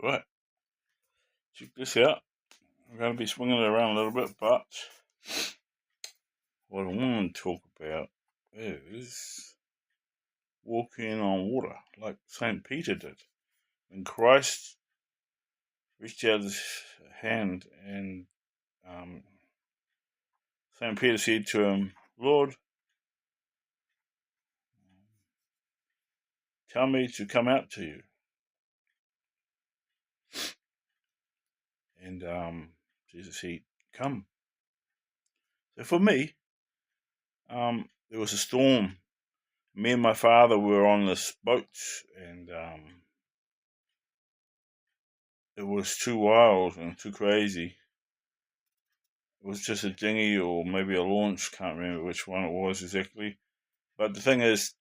Right, check this out. I'm going to be swinging it around a little bit, but what I want to talk about is walking on water, like St. Peter did. When Christ reached out his hand and St. Peter said to him, Lord, tell me to come out to you. And Jesus said, come. So for me, there was a storm. Me and my father were on this boat, and it was too wild and too crazy. It was just a dinghy or maybe a launch, can't remember which one it was exactly. But the thing is,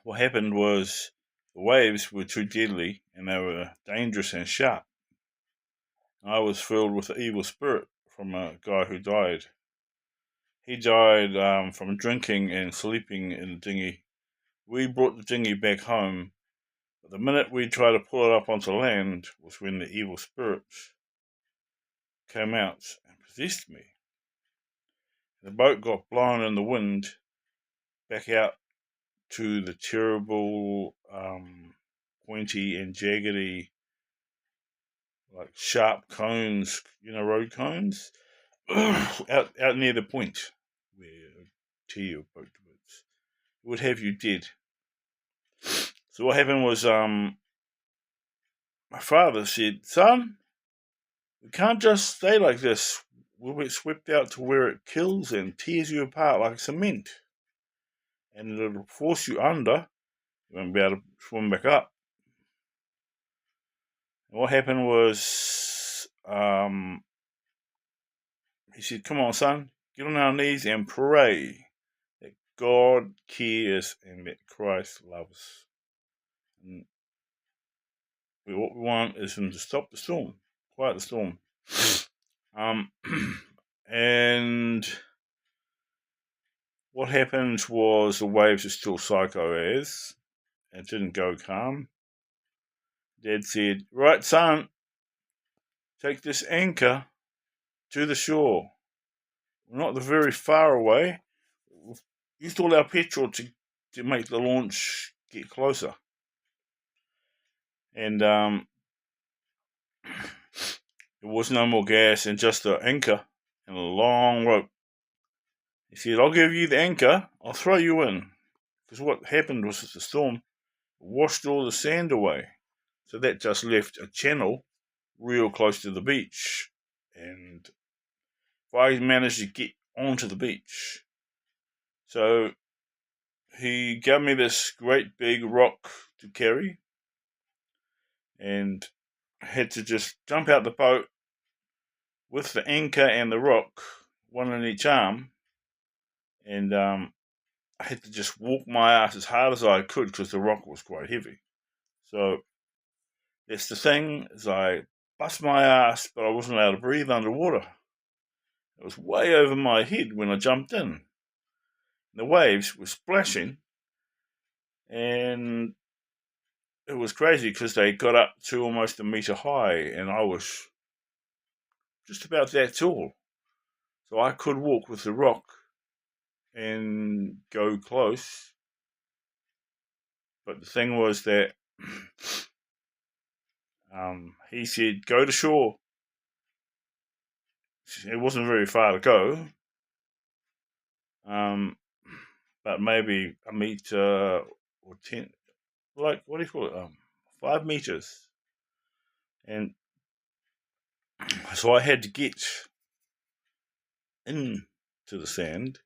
what happened was the waves were too deadly and they were dangerous and sharp. I was filled with the evil spirit from a guy who died. He died from drinking and sleeping in the dinghy. We brought the dinghy back home, but the minute we tried to pull it up onto land was when the evil spirits came out and possessed me. The boat got blown in the wind back out to the terrible, pointy and jaggedy, like sharp cones, road cones, out near the point where tear your boat was. It would have you dead. So what happened was, my father said, son, we can't just stay like this. We'll get swept out to where it kills and tears you apart like cement. And it'll force you under. You won't be able to swim back up. And what happened was, he said, come on, son, get on our knees and pray that God cares and that Christ loves. And what we want is him to stop the storm, quiet the storm. And what happened was the waves are still psycho as. It didn't go calm. Dad said, right, son, take this anchor to the shore. We're not very far away. We've used all our petrol to make the launch get closer. And there was no more gas and just an anchor and a long rope. He said, I'll give you the anchor. I'll throw you in. Because what happened was the storm washed all the sand away. So that just left a channel real close to the beach. And I managed to get onto the beach. So he gave me this great big rock to carry. And I had to just jump out the boat with the anchor and the rock, one in each arm. And I had to just walk my ass as hard as I could because the rock was quite heavy. So that's the thing, is I bust my ass, but I wasn't allowed to breathe underwater. It was way over my head when I jumped in. The waves were splashing, and it was crazy because they got up to almost a meter high, and I was just about that tall. So I could walk with the rock and go close. But the thing was that he said, go to shore. It wasn't very far to go. But maybe a meter or 10, like, what do you call it? 5 meters. And so I had to get into the sand,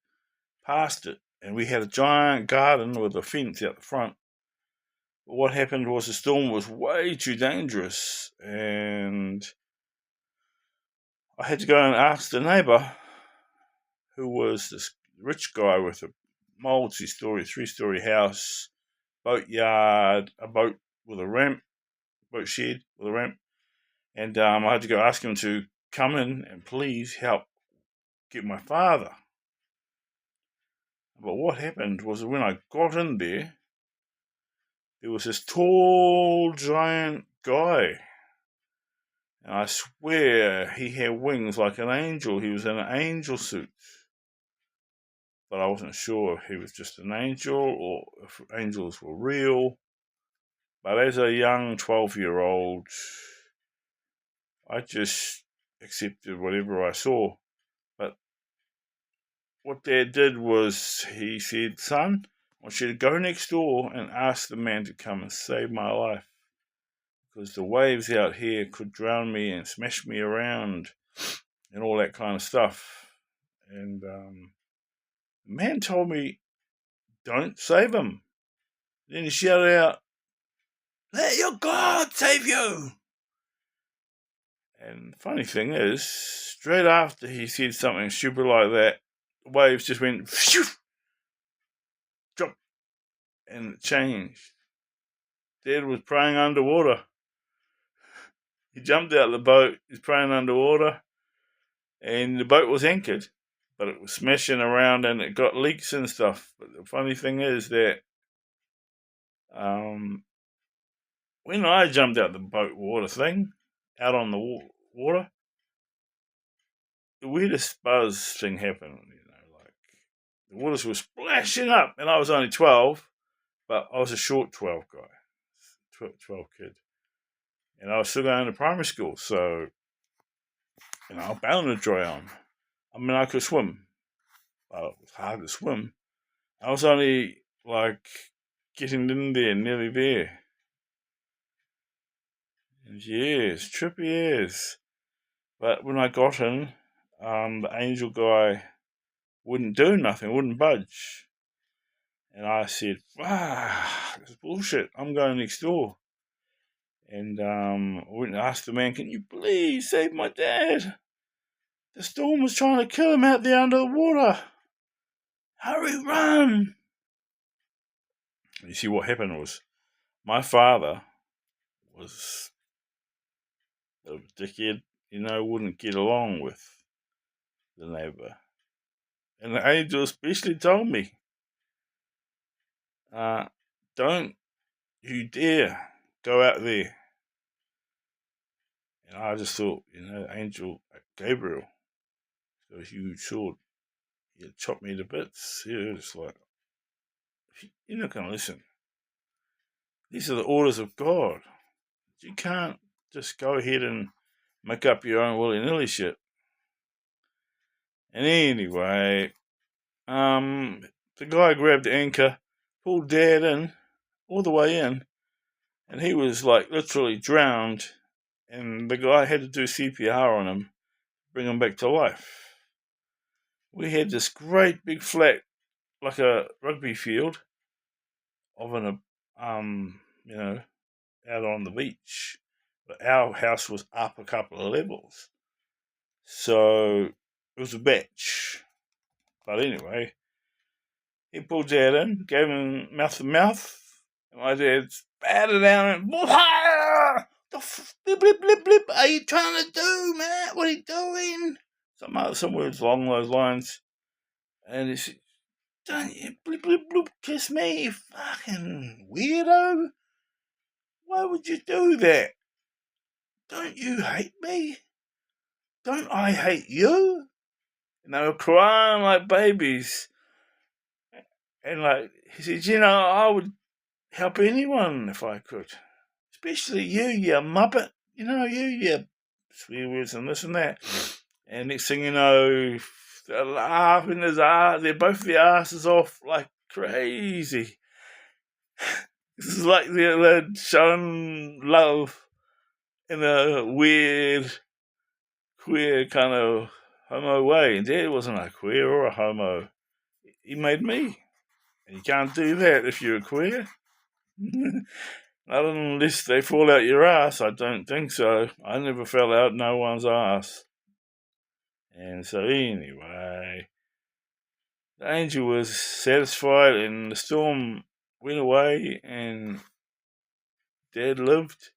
past it, and we had a giant garden with a fence out the front. But what happened was the storm was way too dangerous, and I had to go and ask the neighbour, who was this rich guy with a multi-story, 3-story house, boatyard, a boat with a ramp, boat shed with a ramp, and I had to go ask him to come in and please help get my father. But what happened was when I got in there was this tall, giant guy. And I swear he had wings like an angel. He was in an angel suit. But I wasn't sure if he was just an angel or if angels were real. But as a young 12-year-old, I just accepted whatever I saw. But what Dad did was he said, "Son, I want you to go next door and ask the man to come and save my life. Because the waves out here could drown me and smash me around and all that kind of stuff." And the man told me, "Don't save him." Then he shouted out, "Let your God save you." And the funny thing is, straight after he said something stupid like that, the waves just went, phew, drop, and it changed. Dad was praying underwater. He jumped out of the boat, he was praying underwater, and the boat was anchored, but it was smashing around and it got leaks and stuff. But the funny thing is that when I jumped out the boat water thing, out on the water, the weirdest buzz thing happened. Like the waters were splashing up, and I was only 12, but I was a short 12 guy, 12 kid, and I was still going to primary school, so I'm bound to drown. I mean, I could swim, but it was hard to swim. I was only like getting in there, nearly there. And yes, trippy as. But when I got in, the angel guy wouldn't do nothing, wouldn't budge. And I said, this is bullshit. I'm going next door. And I went and asked the man, "Can you please save my dad? The storm was trying to kill him out there under the water. Hurry, run!" You see, what happened was my father was a dickhead, wouldn't get along with the neighbour. And the angel especially told me, "Don't you dare go out there." And I just thought, Angel Gabriel, got a huge sword. He'd chop me to bits. He was just like, "You're not going to listen. These are the orders of God. You can't just go ahead and make up your own willy-nilly shit." And anyway, the guy grabbed the anchor, pulled Dad in, all the way in, and he was like literally drowned, and the guy had to do CPR on him, bring him back to life. We had this great big flat, like a rugby field, of an, out on the beach. But our house was up a couple of levels. So it was a bitch. But anyway, he pulled Dad in, gave him mouth to mouth, and my dad spat it down and blip, blip, blip, blip. "Are you trying to do, Matt? What are you doing?" Some words along those lines. And he said, "Don't you blip, blip, blip, kiss me, you fucking weirdo. Why would you do that? Don't you hate me? Don't I hate you?" And they were crying like babies. And he said, "I would help anyone if I could. Especially you muppet. You swear words and this and that." And next thing you know, they're laughing his ass. They're both their asses off like crazy. This is like they're showing love in a weird, queer kind of homo way. And Dad wasn't a queer or a homo. He made me. And you can't do that if you're a queer. Not unless they fall out your ass. I don't think so. I never fell out no one's ass. And so anyway, the angel was satisfied and the storm went away and Dad lived.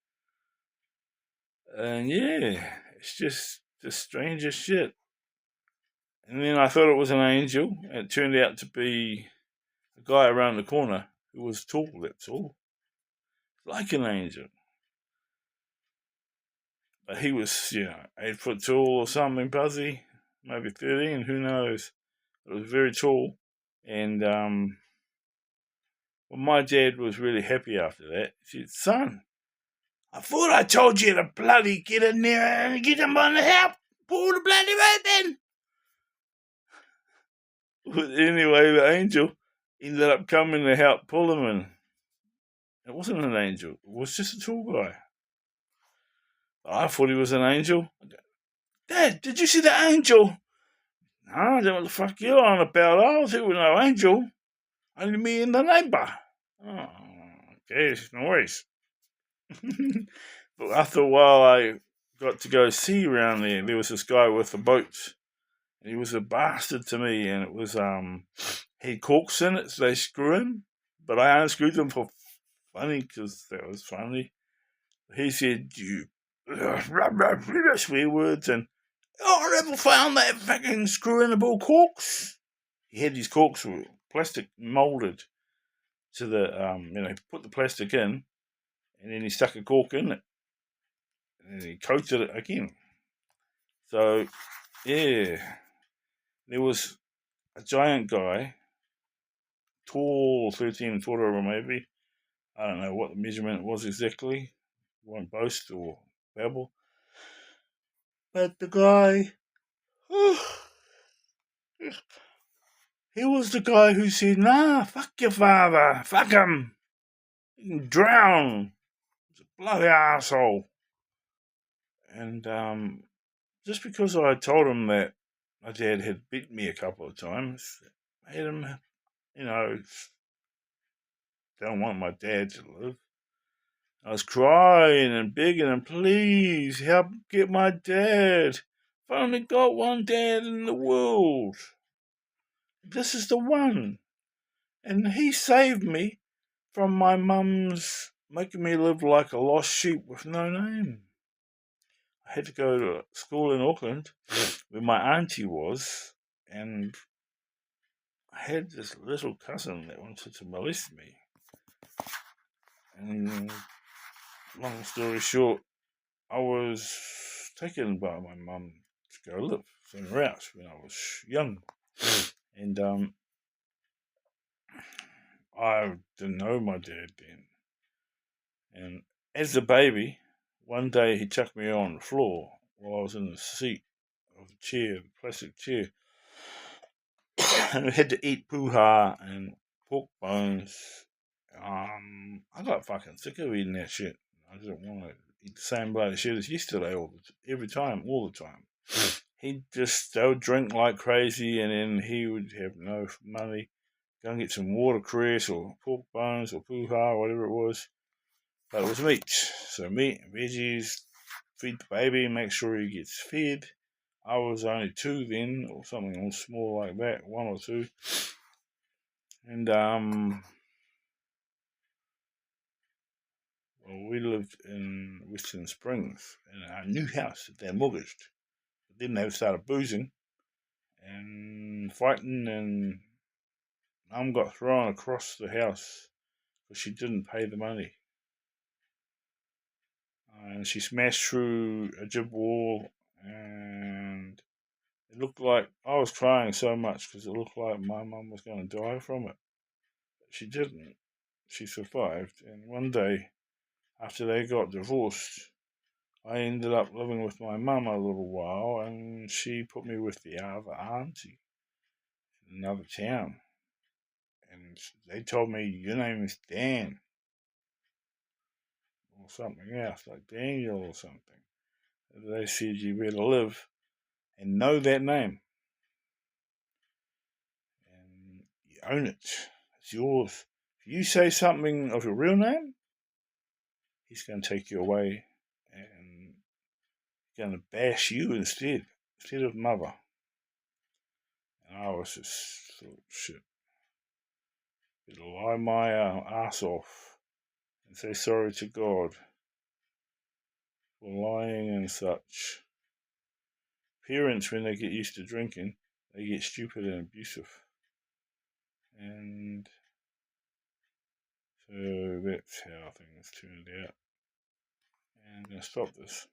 And yeah, it's just the strangest shit. And then I thought it was an angel, and it turned out to be a guy around the corner who was tall, that's all. Like an angel. But he was, 8 foot tall or something, Buzzy, maybe 13, who knows. It was very tall. And well, my dad was really happy after that. He said, "Son, I thought I told you to bloody get in there and get him on the help. Pull the bloody rope in." But anyway, the angel ended up coming to help pull him in. It wasn't an angel. It was just a tall guy. I thought he was an angel. Dad, did you see the angel? No, I don't know what the fuck you're on about. I was here with no angel. Only me and the neighbour. Oh, okay, no worries. But after a while, I got to go see around there. There was this guy with a boat. He was a bastard to me, and it was had corks in it, so they screw in. But I unscrewed them for funny because that was funny. He said, "You swear words," and I never found that fucking screw-in-able corks. He had these corks with plastic molded to the put the plastic in, and then he stuck a cork in it, and then he coated it again. So, yeah, there was a giant guy, tall, 13 foot or maybe. I don't know what the measurement was exactly. Won't boast or babble. But the guy, he was the guy who said, "Nah, fuck your father, fuck him, he can drown. He's a bloody asshole." And just because I told him that my dad had beat me a couple of times, made him, don't want my dad to live. I was crying and begging him, "Please help get my dad. I've only got one dad in the world. This is the one." And he saved me from my mum's making me live like a lost sheep with no name. I had to go to school in Auckland where my auntie was, and I had this little cousin that wanted to molest me. And long story short, I was taken by my mum to go live somewhere else when I was young. And I didn't know my dad then. And as a baby, one day he chucked me on the floor while I was in the seat of the chair, the plastic chair. And I had to eat puha and pork bones. I got fucking sick of eating that shit. I didn't want to eat the same bloody shit as yesterday all the time. They would drink like crazy, and then he would have no money. Go and get some watercress or pork bones or puha or whatever it was. But it was meat. So meat and veggies, feed the baby, make sure he gets fed. I was only 2 then, or something small like that, 1 or 2. And we lived in Western Springs in our new house that they mortgaged. But then they started boozing and fighting, and Mum got thrown across the house because she didn't pay the money. And she smashed through a jib wall, and it looked like I was crying so much because it looked like my mum was going to die from it. But she didn't. She survived. And one day, after they got divorced, I ended up living with my mum a little while, and she put me with the other auntie in another town. And they told me, "Your name is Dan," or something else, like Daniel or something. They said, "You better live and know that name. And you own it. It's yours. If you say something of your real name, he's going to take you away and going to bash you instead of mother." And I was just thought, shit, better lie my ass off and say sorry to God for lying and such. Parents, when they get used to drinking, they get stupid and abusive. And so that's how things turned out. And I'm going to stop this.